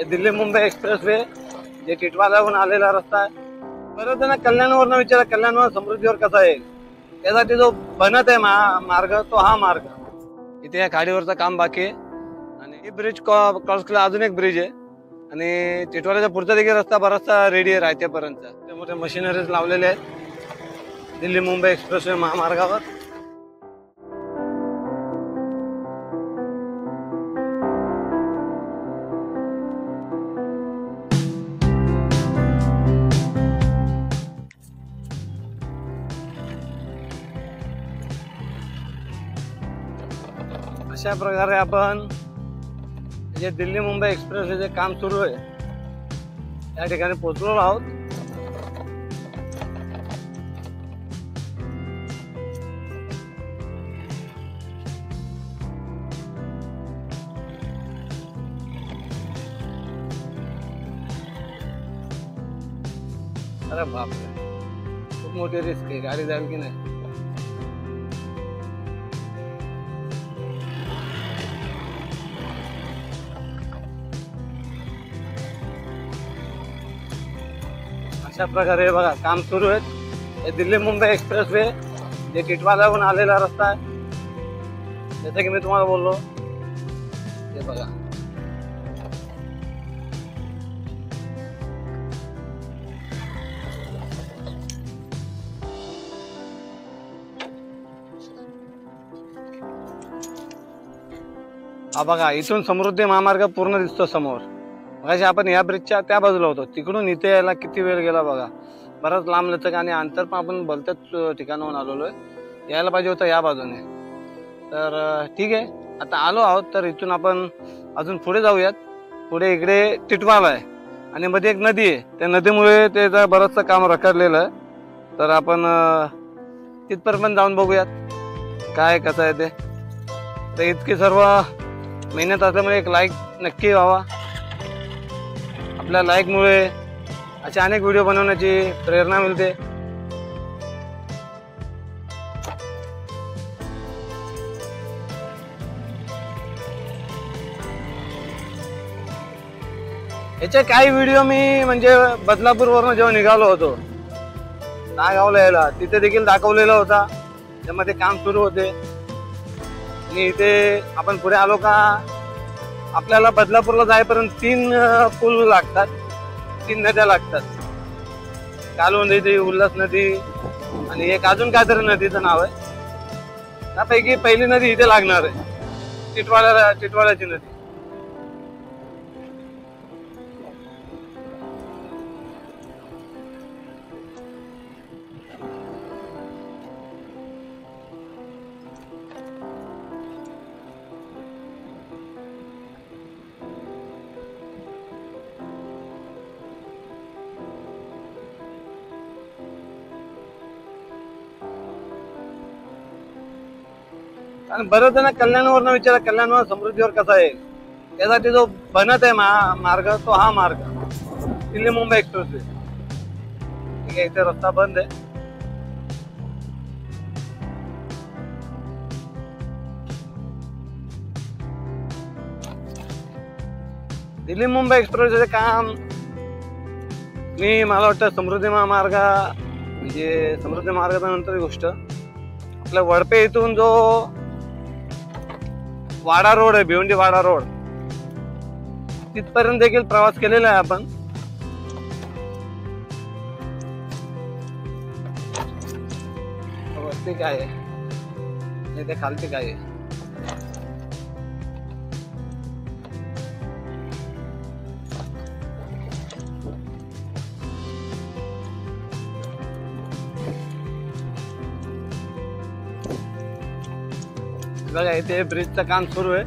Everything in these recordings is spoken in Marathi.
दिल्ली मुंबई एक्सप्रेसवे जे टिटवाळ्याहून आलेला रस्ता आहे. बरं त्यांना कल्याणवरनं विचारा, कल्याणवर समृद्धीवर कसा आहे. त्यासाठी जो बनत आहे मार्ग तो हा मार्ग. इथे या खाडीवरचं काम बाकी आहे आणि ही ब्रिज क्रॉस केला अजून एक ब्रिज आहे आणि टिटवाळ्याच्या पुढचा देखील रस्ता बराचसा रेडी आहे रायतेपर्यंतचा. ते मोठे मशिनरीज लावलेले आहेत दिल्ली मुंबई एक्सप्रेसवे महामार्गावर. अशा प्रकारे आपण जे दिल्ली मुंबई एक्सप्रेसवे जे काम सुरू आहे या ठिकाणी पोहोचलो आहोत. अरे बापरे, खूप मोठी रिस्क आहे. गाडी जाईल की नाही. अशा प्रकारे बघा काम सुरू आहे. हे दिल्ली मुंबई एक्सप्रेसवे जे टिटवाळ्याहून आलेला रस्ता आहे. जसं की मी तुम्हाला बोललो हे बघा. हा बघा, इथून समृद्धी महामार्ग पूर्ण दिसतो समोर. मगाशी आपण या ब्रिजच्या त्या बाजूला होतो, तिकडून इथे यायला किती वेळ गेला बघा. बराच लांब लचक आणि अंतर पण आपण भलत्याच ठिकाणाहून आलेलो आहे. यायला पाहिजे होतं या बाजूने. तर ठीक आहे, आता आलो आहोत तर इथून आपण अजून पुढे जाऊयात. पुढे इकडे टिटवाळा आहे आणि मध्ये एक नदी आहे. त्या नदीमुळे त्याचं बरंचसं काम रखडलेलं आहे. तर आपण तिथपर्यंत जाऊन बघूयात काय कसं आहे ते. तर इतकी सर्व मेहनत असल्यामुळे एक लाईक नक्की व्हावा. आपल्या लाईकमुळे असे अनेक व्हिडिओ बनवण्याची प्रेरणा मिळते. याचे काही व्हिडिओ मी म्हणजे बदलापूरवरून जेव्हा निघालो होतो नागावला यायला, तिथे देखील दाखवलेला होता. त्यामध्ये काम सुरू होते आणि इथे आपण पुढे आलो का आपल्याला बदलापूरला जायपर्यंत 3 पूल लागतात, 3 नद्या लागतात. कालवण नदी, उल्हास नदी आणि एक अजून काहीतरी नदीचं नाव आहे. त्यापैकी पहिली नदी इथे लागणार आहे, टिटवाळ्याची नदी. आणि बरं त्यांना कल्याणवरनं विचारा, कल्याणवर समृद्धीवर कसा आहे. त्यासाठी जो बनत आहे मार्ग तो हा मार्ग दिल्ली मुंबई एक्सप्रेसवे. ठीक आहे, इथे रस्ता बंद आहे. दिल्ली मुंबई एक्सप्रेसचे काम मला वाटतं समृद्धी महामार्ग म्हणजे समृद्धी मार्गाच्या नंतर गोष्ट आपल्या वडपे इथून जो वाडा रोड आहे, भिवंडी वाडा रोड, तिथपर्यंत देखील प्रवास केलेला आहे आपण. वरती काय आहे ते खालती काय आहे. बघा इथे ब्रिजचं काम सुरू आहे.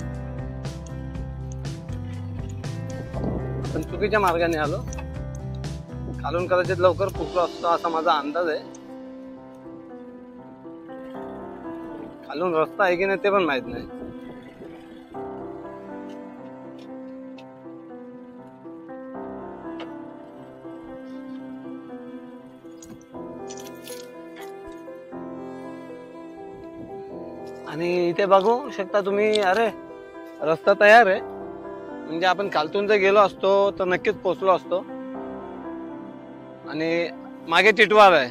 पण चुकीच्या मार्गाने आलो. खालून कदाचित लवकर पोहोचलो असतो असा माझा अंदाज आहे. खालून रस्ता आहे की नाही ते पण माहित नाही. आणि इथे बघू शकता तुम्ही, अरे रस्ता तयार आहे म्हणजे आपण खालतून जर गेलो असतो तर नक्कीच पोहोचलो असतो. आणि मागे टिटवाळ आहे,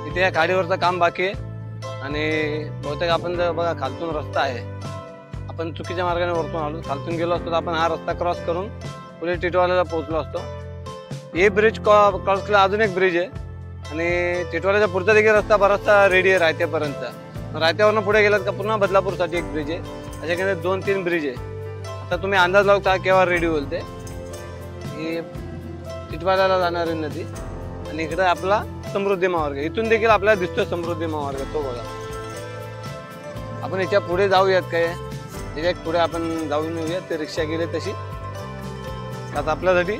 इथे या खाडीवरचं काम बाकी आहे. आणि बहुतेक आपण जर बघा खालतून रस्ता आहे, आपण चुकीच्या मार्गाने वरतून आलो, खालतून गेलो असतो तर आपण हा रस्ता क्रॉस करून पुढे टिटवाळ्याला पोहोचलो असतो. हे ब्रिज क्रॉस केला, अजून एक ब्रिज आहे आणि टिटवाळ्याचा पुढचा देखील रस्ता बराचसा रेडी आहे रायत्यापर्यंत. रायत्यावरनं पुढे गेलात का पुन्हा बदलापूरसाठी एक ब्रिज आहे. अशाकडे 2-3 ब्रिज आहे. आता तुम्ही अंदाज लावता केव्हा रेडी होईल ते. ही टिटवाळ्याला जाणारी नदी आणि इकडे आपला समृद्धी महामार्ग, इथून देखील आपल्याला दिसतोय समृद्धी महामार्ग, तो बघा. आपण याच्या पुढे जाऊयात काय, त्याच्या पुढे आपण जाऊन येऊयात. ते रिक्षा गेले तशी आता आपल्यासाठी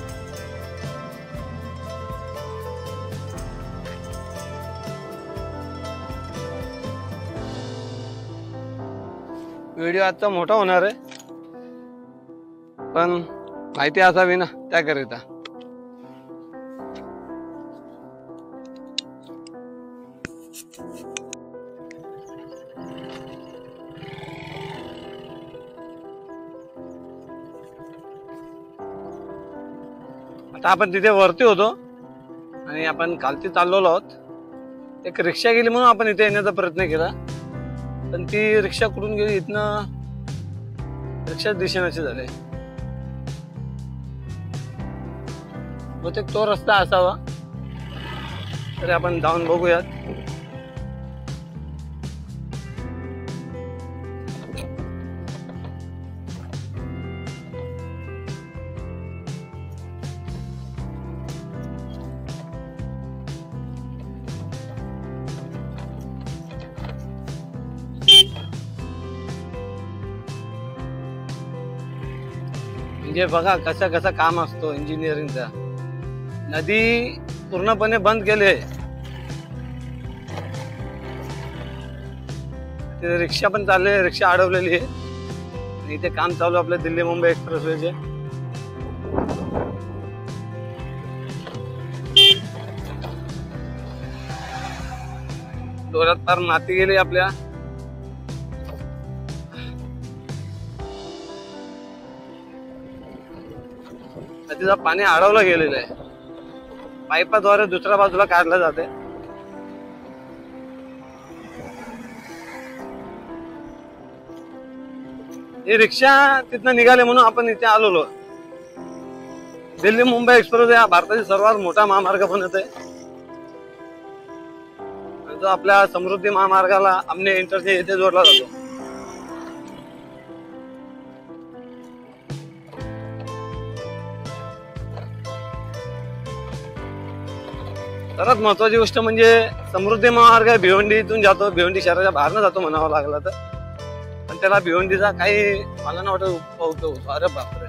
व्हिडिओ आजचा मोठा होणार आहे, पण माहिती असावी ना त्याकरिता. आता आपण तिथे वरती होतो आणि आपण खालती चाललेलो आहोत. एक रिक्षा गेली म्हणून आपण इथे येण्याचा प्रयत्न केला, पण ती रिक्षा कुठून गेली, इथनं रिक्षा दिशेनाचे झाले. बहुतेक तो रस्ता असावा, तरी आपण जाऊन बघूयात. म्हणजे बघा कसं काम असतो इंजिनिअरिंगचा. नदी पूर्णपणे बंद केले, रिक्षा पण चालले, रिक्षा अडवलेली आहे. इथे काम चालू आपल्या दिल्ली मुंबई एक्सप्रेसवेचे. डोळ्यात फार माती गेली आपल्या. नदीचं पाणी अडवलं गेलेलं आहे, पाईपाद्वारे दुसऱ्या बाजूला काढलं जाते. ही रिक्षा तिथनं निघाले म्हणून आपण इथे आलेलो. दिल्ली मुंबई एक्सप्रेस हा भारताचा सर्वात मोठा महामार्ग बनत आहे. जो आपल्या समृद्धी महामार्गाला आमने इंटरचेंज येथे जोडला जातो. सर्वात महत्वाची गोष्ट म्हणजे समृद्धी महामार्ग भिवंडीतून जातो, भिवंडी शहराच्या बाहेरनं जातो म्हणावं लागला तर, पण त्याला भिवंडीचा काही मला ना वाटत होतो. अरे बापरे,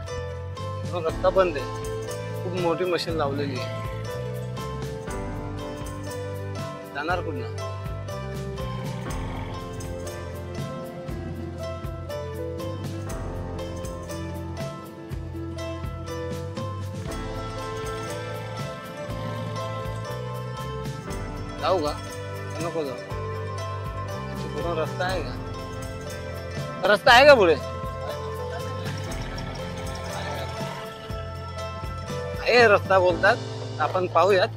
रस्ता बंद आहे, खूप मोठी मशीन लावलेली आहे. जाणार कुठं? जाऊ का नको जाऊ? पुढे रस्ता आहे का? रस्ता आहे का पुढे? आहे रस्ता बोलतात, आपण पाहूयात.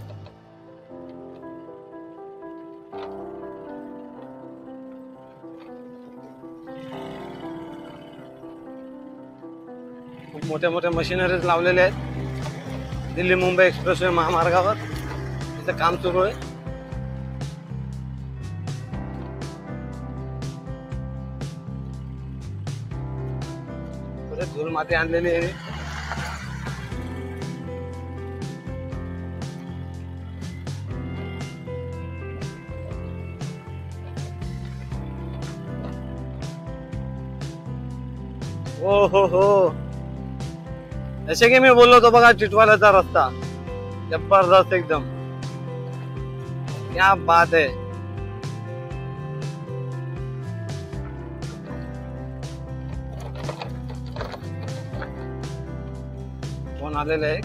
खूप मोठ्या मोठ्या मशिनरीज लावलेल्या आहेत दिल्ली मुंबई एक्सप्रेसवे महामार्गावर. तिथं काम सुरू आहे. धूळ माती आणलेली आहे. हो जसे की मी बोललो होतो बघा, टिटवाळ्याचा रस्ता जबरदस्त एकदम, क्या बात है. फोन आलेला आहे.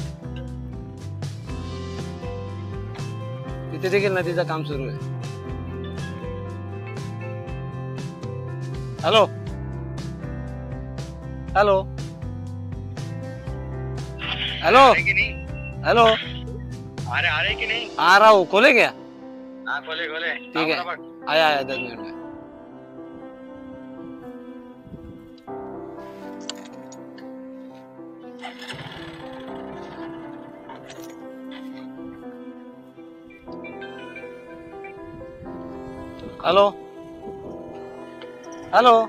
तिथे देखील नदीचं काम सुरू आहे. हॅलो हॅलो हेलो कि नहीं? हेलो, आ रहे कि नहीं? आ रहा हूँ, खोले क्या? हाँ खोले खोले। ठीक है, आया आया 10 मिनट में। हेलो हेलो,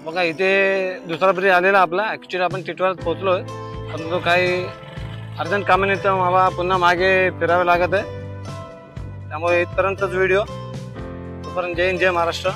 बघा इथे दुसरा ब्रिज आलेला आपला. ऍक्च्युली आपण टिटवाळ्यात पोहोचलोय, परंतु काही अर्जंट कामानिमित्त मला पुन्हा मागे फिरावे लागत आहे. त्यामुळे इथपर्यंतच व्हिडिओ. तोपर्यंत जय हिंद, जय महाराष्ट्र.